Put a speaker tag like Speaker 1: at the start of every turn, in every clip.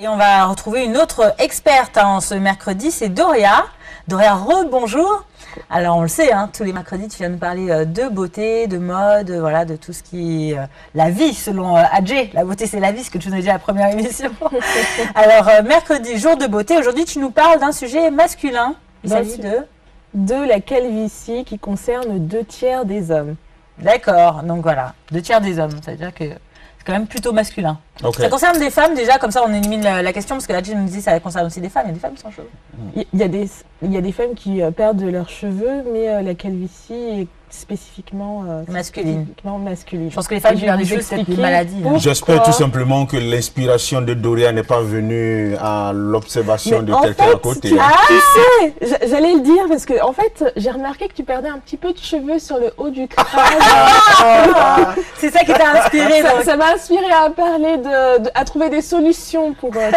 Speaker 1: Et on va retrouver une autre experte ce mercredi, c'est Doria. Doria, rebonjour. Alors on le sait, tous les mercredis tu viens nous parler de beauté, de mode, voilà, de tout ce qui est la vie selon Adjé. La beauté c'est la vie, ce que tu nous as dit à la première émission. Alors mercredi, jour de beauté, aujourd'hui tu nous parles d'un sujet masculin. Il s'agit
Speaker 2: de la calvitie qui concerne 2/3 des hommes.
Speaker 1: D'accord, donc voilà, 2/3 des hommes, ça veut dire que c'est quand même plutôt masculin.
Speaker 3: Okay.
Speaker 1: Ça concerne des femmes déjà, comme ça on élimine la question, parce que Adjé nous dit ça concerne aussi des femmes, il y a des femmes sans cheveux.
Speaker 2: Il y a des femmes qui perdent leurs cheveux, mais la calvitie est spécifiquement masculine.
Speaker 1: Je pense que les femmes qui perdent les cheveux, c'est une maladie.
Speaker 3: J'espère tout simplement que l'inspiration de Doria n'est pas venue à l'observation de quelqu'un à côté.
Speaker 2: Tu sais, j'allais le dire parce que en fait, j'ai remarqué que tu perdais un petit peu de cheveux sur le haut du crâne.
Speaker 1: C'est ça qui t'a inspiré.
Speaker 2: Ça m'a inspiré à parler à trouver des solutions pour t'aider.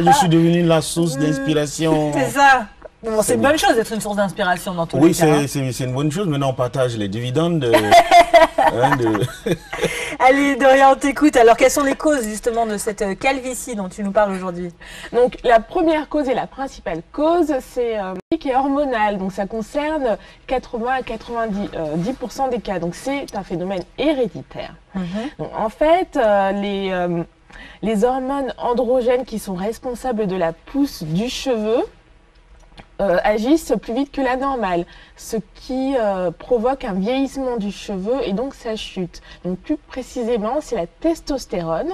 Speaker 3: Je suis devenue la source d'inspiration.
Speaker 1: C'est ça. Bon, c'est une bonne chose d'être une source d'inspiration dans tous les cas.
Speaker 3: Oui, c'est une bonne chose. Maintenant, on partage les dividendes.
Speaker 1: Allez, Doria, on t'écoute. Alors, quelles sont les causes justement de cette calvitie dont tu nous parles aujourd'hui?
Speaker 2: Donc, la première cause et la principale cause, c'est qui est hormonale. Donc, ça concerne 80 à 90% des cas. Donc, c'est un phénomène héréditaire. Donc, en fait, les hormones androgènes qui sont responsables de la pousse du cheveu agissent plus vite que la normale, ce qui provoque un vieillissement du cheveu et donc sa chute. Donc plus précisément, c'est la testostérone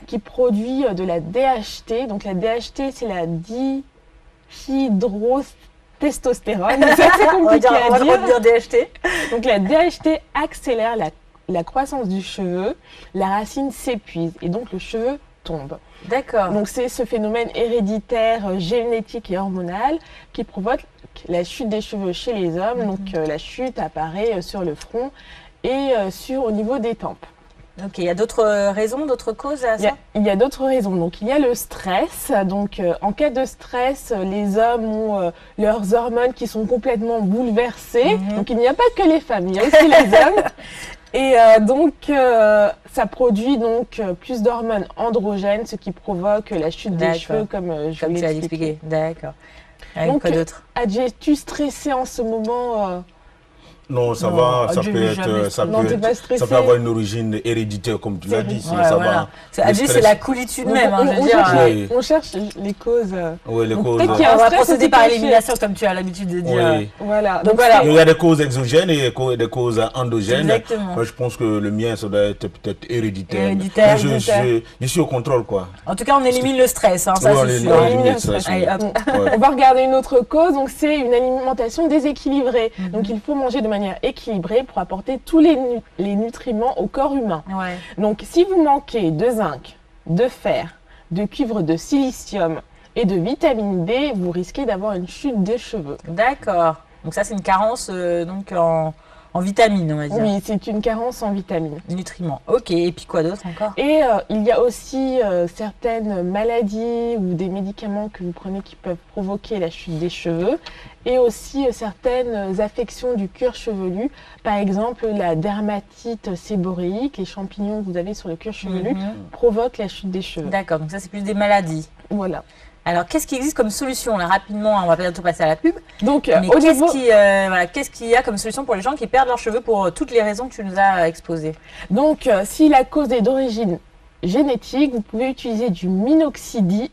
Speaker 2: qui produit de la DHT. Donc la DHT, c'est la dihydrotestostérone. C'est assez compliqué à dire.
Speaker 1: On va dire DHT.
Speaker 2: Donc la DHT accélère la croissance du cheveu, la racine s'épuise et donc le cheveu tombe.
Speaker 1: D'accord.
Speaker 2: Donc c'est ce phénomène héréditaire, génétique et hormonal qui provoque la chute des cheveux chez les hommes. Donc la chute apparaît sur le front et au niveau des tempes.
Speaker 1: Ok, il y a d'autres raisons, d'autres causes à ça?
Speaker 2: Il y a d'autres raisons. Donc il y a le stress. Donc en cas de stress, les hommes ont leurs hormones qui sont complètement bouleversées. Donc il n'y a pas que les femmes, il y a aussi les hommes. Et donc, ça produit donc plus d'hormones androgènes, ce qui provoque la chute des cheveux, comme je l'ai expliqué.
Speaker 1: D'accord.
Speaker 2: Donc,
Speaker 1: quoi d'autre?
Speaker 2: Es-tu stressé en ce moment
Speaker 3: Non, ça va, ça peut avoir une origine héréditaire, comme tu l'as dit. Ça va.
Speaker 1: Adjé, c'est la coolitude même, je veux dire.
Speaker 2: On cherche les causes.
Speaker 3: Oui, les causes.
Speaker 1: On va procéder par élimination, comme tu as l'habitude de dire.
Speaker 3: Oui.
Speaker 2: Voilà.
Speaker 3: Donc, il y a des causes exogènes et des causes endogènes.
Speaker 1: Exactement.
Speaker 3: Moi, je pense que le mien, ça doit être peut-être héréditaire. Je suis au contrôle, quoi.
Speaker 1: En tout cas, on élimine le stress, ça c'est sûr.
Speaker 2: On va regarder une autre cause, donc c'est une alimentation déséquilibrée. Donc, il faut manger de manière équilibrée pour apporter tous les nutriments au corps humain. Donc, si vous manquez de zinc, de fer, de cuivre de silicium et de vitamine D, vous risquez d'avoir une chute des cheveux.
Speaker 1: D'accord. Donc ça, c'est une carence en vitamines, on va dire.
Speaker 2: Oui, c'est une carence en vitamines.
Speaker 1: Nutriments. Ok, et puis quoi d'autre encore?
Speaker 2: Et il y a aussi certaines maladies ou des médicaments que vous prenez qui peuvent provoquer la chute des cheveux. Et aussi certaines affections du cuir chevelu. Par exemple, la dermatite séboréique, les champignons que vous avez sur le cuir chevelu, provoquent la chute des cheveux.
Speaker 1: D'accord, donc ça c'est plus des maladies.
Speaker 2: Voilà.
Speaker 1: Alors, qu'est-ce qui existe comme solution là, rapidement, on va bientôt passer à la pub.
Speaker 2: Donc,
Speaker 1: qu'est-ce qu'il y a comme solution pour les gens qui perdent leurs cheveux pour toutes les raisons que tu nous as exposées?
Speaker 2: Donc, si la cause est d'origine génétique, vous pouvez utiliser du minoxidil,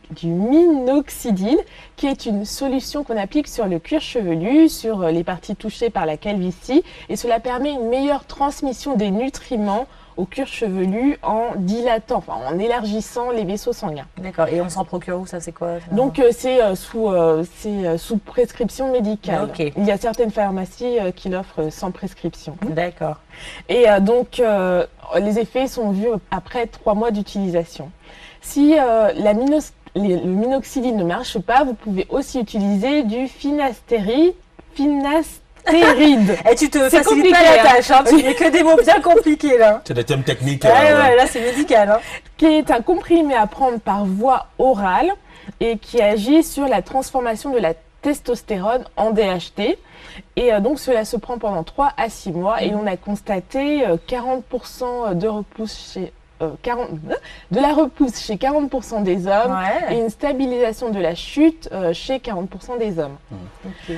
Speaker 2: qui est une solution qu'on applique sur le cuir chevelu, sur les parties touchées par la calvitie, et cela permet une meilleure transmission des nutriments au cuir chevelu en dilatant, en élargissant les vaisseaux sanguins.
Speaker 1: D'accord. Et on s'en procure où, ça c'est quoi ça?
Speaker 2: Donc c'est sous prescription médicale.
Speaker 1: Okay.
Speaker 2: Il y a certaines pharmacies qui l'offrent sans prescription.
Speaker 1: D'accord.
Speaker 2: Et donc les effets sont vus après 3 mois d'utilisation. Si le minoxidil ne marche pas, vous pouvez aussi utiliser du finastéride. Et
Speaker 1: tu te facilites pas la tâche, tu mets que des mots bien compliqués là.
Speaker 3: C'est des thèmes techniques.
Speaker 1: Là c'est médical.
Speaker 2: Qui est un comprimé à prendre par voie orale et qui agit sur la transformation de la testostérone en DHT. Et donc cela se prend pendant 3 à 6 mois et on a constaté 40% de repousse de la repousse chez 40% des hommes et une stabilisation de la chute chez 40% des hommes.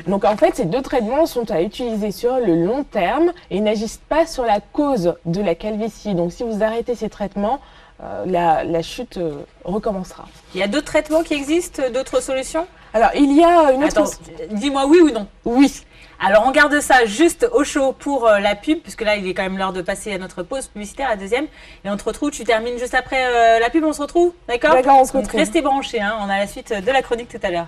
Speaker 2: Donc en fait, ces deux traitements sont à utiliser sur le long terme et n'agissent pas sur la cause de la calvitie. Donc si vous arrêtez ces traitements, la chute recommencera.
Speaker 1: Il y a d'autres traitements qui existent, d'autres solutions?
Speaker 2: Alors il y a une autre...
Speaker 1: Attends, dis-moi oui ou non?
Speaker 2: Oui.
Speaker 1: Alors, on garde ça juste au chaud pour la pub, puisque là, il est quand même l'heure de passer à notre pause publicitaire, la deuxième. Et on te retrouve, tu termines juste après la pub, on se retrouve, d'accord?
Speaker 2: D'accord, on se retrouve.
Speaker 1: Donc, restez branchés, hein, on a la suite de la chronique tout à l'heure.